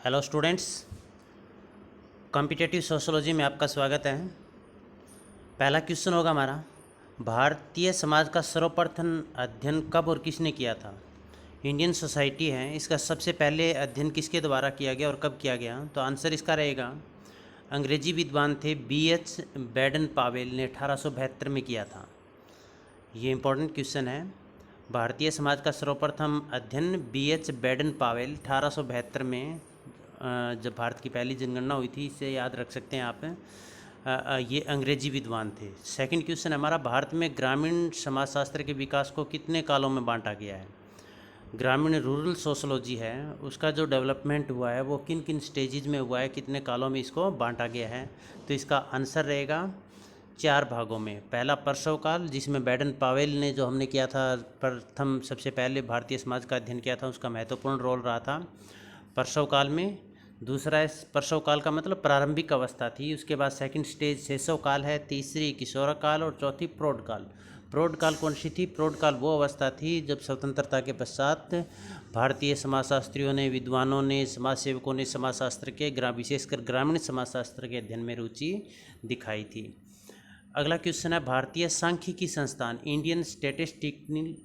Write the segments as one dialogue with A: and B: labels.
A: Hello students, competitive sociology में आपका स्वागत है। पहला क्वेश्चन होगा हमारा, भारतीय समाज का सर्वप्रथम अध्ययन कब और किसने किया था। इंडियन सोसाइटी है, इसका सबसे पहले अध्ययन किसके द्वारा किया गया और कब किया गया। तो आंसर इसका रहेगा, अंग्रेजी विद्वान थे BH बैडन पावेल ने 1872 में किया था। ये इंपॉर्टेंट क्वेश्चन है। भारतीय समाज का सर्वप्रथम अध्ययन BH बैडन पावेल 1872 में, जब भारत की पहली जनगणना हुई थी, इसे याद रख सकते हैं आप। ये अंग्रेजी विद्वान थे। सेकंड क्वेश्चन हमारा, भारत में ग्रामीण समाजशास्त्र के विकास को कितने कालों में बांटा गया है। ग्रामीण रूरल सोशोलॉजी है, उसका जो डेवलपमेंट हुआ है वो किन किन स्टेजेज में हुआ है, कितने कालों में इसको बांटा गया है। तो इसका आंसर रहेगा 4 भागों में। पहला प्रसव काल, जिसमें बैडन पावेल ने जो हमने किया था, प्रथम सबसे पहले भारतीय समाज का अध्ययन किया था, उसका महत्वपूर्ण रोल रहा था प्रसव काल में। दूसरा है प्रसव काल का मतलब प्रारंभिक अवस्था थी। उसके बाद सेकंड स्टेज शैशव काल है, तीसरी किशोर काल और चौथी प्रौढ़ काल। प्रौढ़ काल कौन सी थी? प्रौढ़ काल वो अवस्था थी जब स्वतंत्रता के पश्चात भारतीय समाजशास्त्रियों ने, विद्वानों ने, समाज सेवकों ने समाजशास्त्र के विशेषकर ग्रामीण समाजशास्त्र के अध्ययन में रुचि दिखाई थी। अगला क्वेश्चन है, भारतीय सांख्यिकी संस्थान इंडियन स्टैटिस्टिकल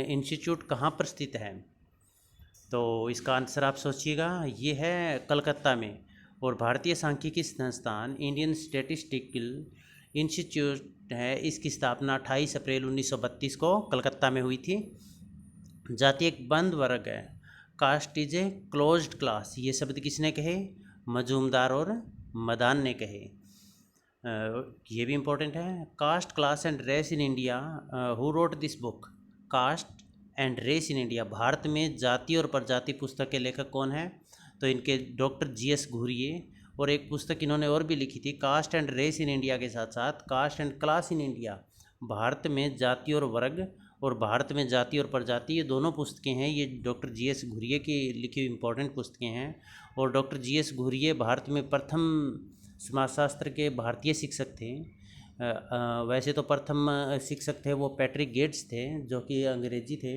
A: इंस्टीट्यूट कहाँ पर स्थित है। तो इसका आंसर आप सोचिएगा, ये है कलकत्ता में। और भारतीय सांख्यिकी संस्थान इंडियन स्टैटिस्टिकल इंस्टीट्यूट है, इसकी स्थापना 28 अप्रैल 1932 को कलकत्ता में हुई थी। जाति एक बंद वर्ग है, caste is a closed class. ये शब्द किसने कहे? मजूमदार और मदान ने कहे। ये भी इम्पोर्टेंट है। Caste, class and race in India, who wrote this book. Caste and race in India, Bharat में जाति और प्रजाति पुस्तक के लेखक कौन है? तो इनके डॉक्टर GS घुरिये। और एक पुस्तक इन्होंने और भी लिखी थी, caste and race in India के साथ साथ caste and class in India, Bharat में जाति और वर्ग और भारत में जाति और प्रजाति, ये दोनों पुस्तकें हैं। ये डॉक्टर GS घुरिये की लिखी हुई इंपॉर्टेंट पुस्तकें हैं। और डॉक्टर GS घुरिये भारत में प्रथम समाजशास्त्र के भारतीय शिक्षक थे। वैसे तो प्रथम शिक्षक थे वो पैट्रिक गेट्स थे, जो कि अंग्रेजी थे,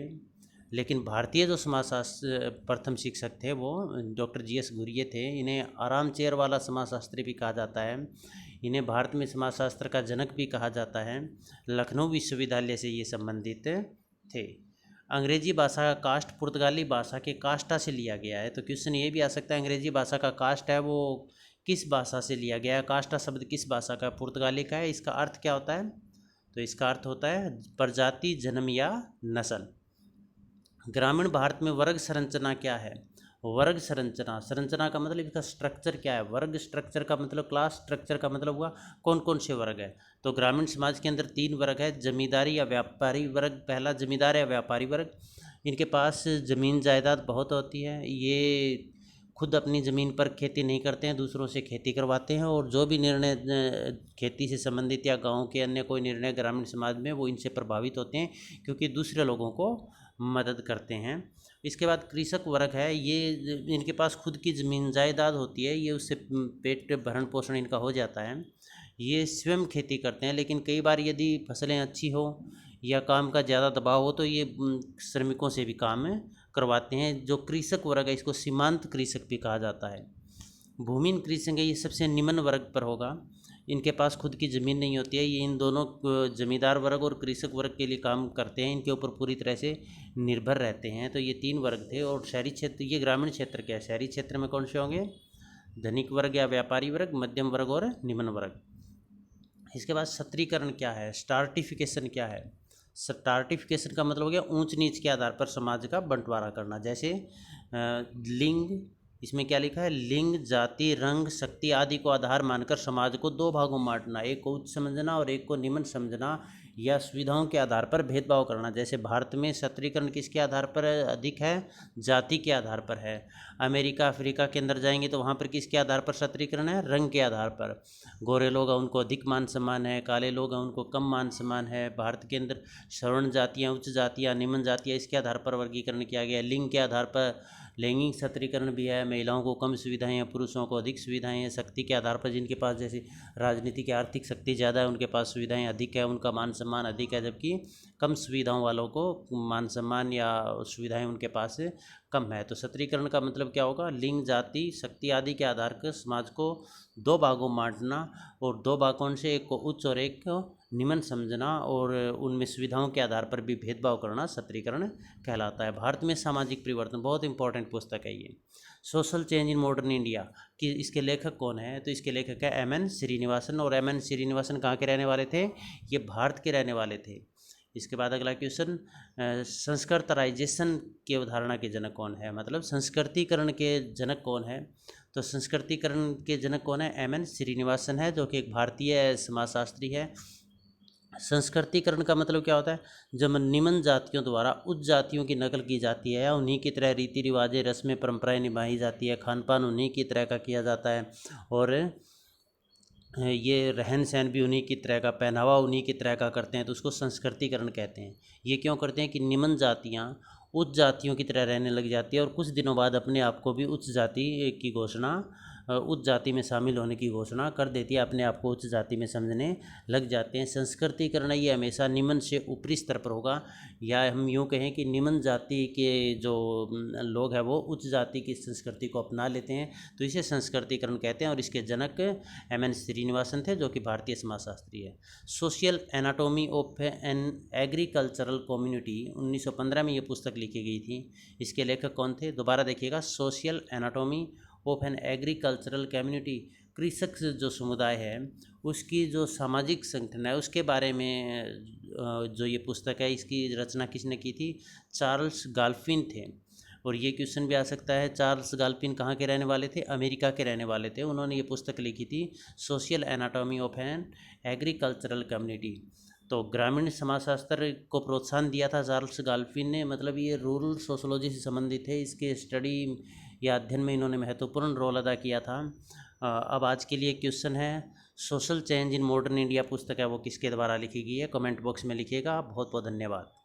A: लेकिन भारतीय जो समाजशास्त्र प्रथम शिक्षक थे वो डॉक्टर GS घुरिये थे। इन्हें आराम चेयर वाला समाजशास्त्री भी कहा जाता है। इन्हें भारत में समाजशास्त्र का जनक भी कहा जाता है। लखनऊ विश्वविद्यालय से ये संबंधित थे। अंग्रेजी भाषा का कास्ट पुर्तगाली भाषा के कास्टा से लिया गया है। तो क्वेश्चन ये भी आ सकता है, अंग्रेजी भाषा का कास्ट है वो किस भाषा से लिया गया है। कास्टा शब्द किस भाषा का? पुर्तगाली का है। इसका अर्थ क्या होता है? तो इसका अर्थ होता है प्रजाति, जन्म या नस्ल। ग्रामीण भारत में वर्ग संरचना क्या है? वर्ग संरचना, संरचना का मतलब इसका स्ट्रक्चर क्या है। वर्ग स्ट्रक्चर का मतलब, क्लास स्ट्रक्चर का मतलब हुआ कौन कौन से वर्ग है। तो ग्रामीण समाज के अंदर 3 वर्ग है, जमींदारी या व्यापारी वर्ग। पहला जमींदार या व्यापारी वर्ग, इनके पास ज़मीन जायदाद बहुत होती है। ये खुद अपनी ज़मीन पर खेती नहीं करते हैं, दूसरों से खेती करवाते हैं। और जो भी निर्णय खेती से संबंधित या गाँव के अन्य कोई निर्णय ग्रामीण समाज में, वो इनसे प्रभावित होते हैं क्योंकि दूसरे लोगों को मदद करते हैं। इसके बाद कृषक वर्ग है, ये इनके पास खुद की ज़मीन जायदाद होती है, ये उससे पेट भरण पोषण इनका हो जाता है। ये स्वयं खेती करते हैं, लेकिन कई बार यदि फसलें अच्छी हो या काम का ज़्यादा दबाव हो तो ये श्रमिकों से भी काम करवाते हैं। जो कृषक वर्ग है इसको सीमांत कृषक भी कहा जाता है। भूमिहीन कृषक है, ये सबसे निम्न वर्ग पर होगा। इनके पास खुद की ज़मीन नहीं होती है। ये इन दोनों जमींदार वर्ग और कृषक वर्ग के लिए काम करते हैं, इनके ऊपर पूरी तरह से निर्भर रहते हैं। तो ये 3 वर्ग थे। और शहरी क्षेत्र, ये ग्रामीण क्षेत्र क्या है? शहरी क्षेत्र में कौन से होंगे? धनिक वर्ग या व्यापारी वर्ग, मध्यम वर्ग और निम्न वर्ग। इसके बाद सत्रीकरण क्या है? स्टार्टिफिकेशन क्या है? स्टार्टिफिकेशन का मतलब हो गया ऊंच नीच के आधार पर समाज का बंटवारा करना। जैसे लिंग, इसमें क्या लिखा है? लिंग, जाति, रंग, शक्ति आदि को आधार मानकर समाज को 2 भागों में बांटना, एक को उच्च समझना और एक को निम्न समझना, या सुविधाओं के आधार पर भेदभाव करना। जैसे भारत में सत्रीकरण किसके आधार पर अधिक है? जाति के आधार पर है। अमेरिका, अफ्रीका के अंदर जाएंगे तो वहाँ पर किसके आधार पर सत्रीकरण है? रंग के आधार पर। गोरे लोग हैं उनको अधिक मान सम्मान है, काले लोग हैं उनको कम मान सम्मान है। भारत के अंदर सवर्ण जातियाँ, उच्च जातियाँ, निम्न जातियाँ, इसके आधार पर वर्गीकरण किया गया है। लिंग के आधार पर लैंगिक सत्रीकरण भी है, महिलाओं को कम सुविधाएं हैं, पुरुषों को अधिक सुविधाएं हैं। शक्ति के आधार पर जिनके पास जैसे राजनीतिक या आर्थिक शक्ति ज़्यादा है उनके पास सुविधाएं अधिक है, उनका मान सम्मान अधिक है, जबकि कम सुविधाओं वालों को मान सम्मान या सुविधाएं उनके पास कम है। तो सत्रीकरण का मतलब क्या होगा? लिंग, जाति, शक्ति आदि के आधार पर समाज को दो भागों में बांटना और दो भागों से एक को उच्च और एक को निम्न समझना और उनमें सुविधाओं के आधार पर भी भेदभाव करना सत्रीकरण कहलाता है। भारत में सामाजिक परिवर्तन, बहुत इंपॉर्टेंट पुस्तक है ये, social change in modern India कि इसके लेखक कौन है? तो इसके लेखक है एम.एन. श्रीनिवासन। और एम.एन. श्रीनिवासन कहाँ के रहने वाले थे? ये भारत के रहने वाले थे। इसके बाद अगला क्वेश्चन, संस्कृतराइजेशन की अवधारणा के जनक कौन है? मतलब संस्कृतिकरण के जनक कौन है? तो संस्कृतिकरण के जनक कौन है? एम.एन. श्रीनिवासन है, जो कि एक भारतीय समाजशास्त्री है। संस्कृतिकरण का मतलब क्या होता है? जब निम्न जातियों द्वारा उच्च जातियों की नकल की जाती है या उन्हीं की तरह रीति रिवाजें, रस्में, परंपराएं निभाई जाती है, खान पान उन्हीं की तरह का किया जाता है और ये रहन सहन भी उन्हीं की तरह का, पहनावा उन्हीं की तरह का करते हैं, तो उसको संस्कृतिकरण कहते हैं। ये क्यों करते हैं कि निम्न जातियाँ उच्च जातियों की तरह रहने लग जाती है और कुछ दिनों बाद अपने आप को भी उच्च जाति की घोषणा, उच्च जाति में शामिल होने की घोषणा कर देती है, अपने आप को उच्च जाति में समझने लग जाते हैं। संस्कृतिकरण ये हमेशा निम्न से ऊपरी स्तर पर होगा, या हम यूँ कहें कि निम्न जाति के जो लोग हैं वो उच्च जाति की संस्कृति को अपना लेते हैं, तो इसे संस्कृतिकरण कहते हैं। और इसके जनक एम.एन. श्रीनिवासन थे, जो कि भारतीय समाजशास्त्री है। Social anatomy of an agricultural community 1915 में ये पुस्तक लिखी गई थी। इसके लेखक कौन थे? दोबारा देखिएगा, social anatomy of an agricultural community, कृषक जो समुदाय है उसकी जो सामाजिक संगठन है उसके बारे में जो ये पुस्तक है, इसकी रचना किसने की थी? चार्ल्स गाल्फिन थे। और ये क्वेश्चन भी आ सकता है, चार्ल्स गाल्फिन कहाँ के रहने वाले थे? अमेरिका के रहने वाले थे। उन्होंने ये पुस्तक लिखी थी, social anatomy of an agricultural community. तो ग्रामीण समाजशास्त्र को प्रोत्साहन दिया था चार्ल्स गाल्फिन ने, मतलब ये रूरल सोशोलॉजी से संबंधित है। इसके स्टडी या अध्ययन में इन्होंने महत्वपूर्ण रोल अदा किया था। अब आज के लिए क्वेश्चन है, social change in modern India पुस्तक है वो किसके द्वारा लिखी गई है? कमेंट बॉक्स में लिखिएगा। बहुत बहुत धन्यवाद।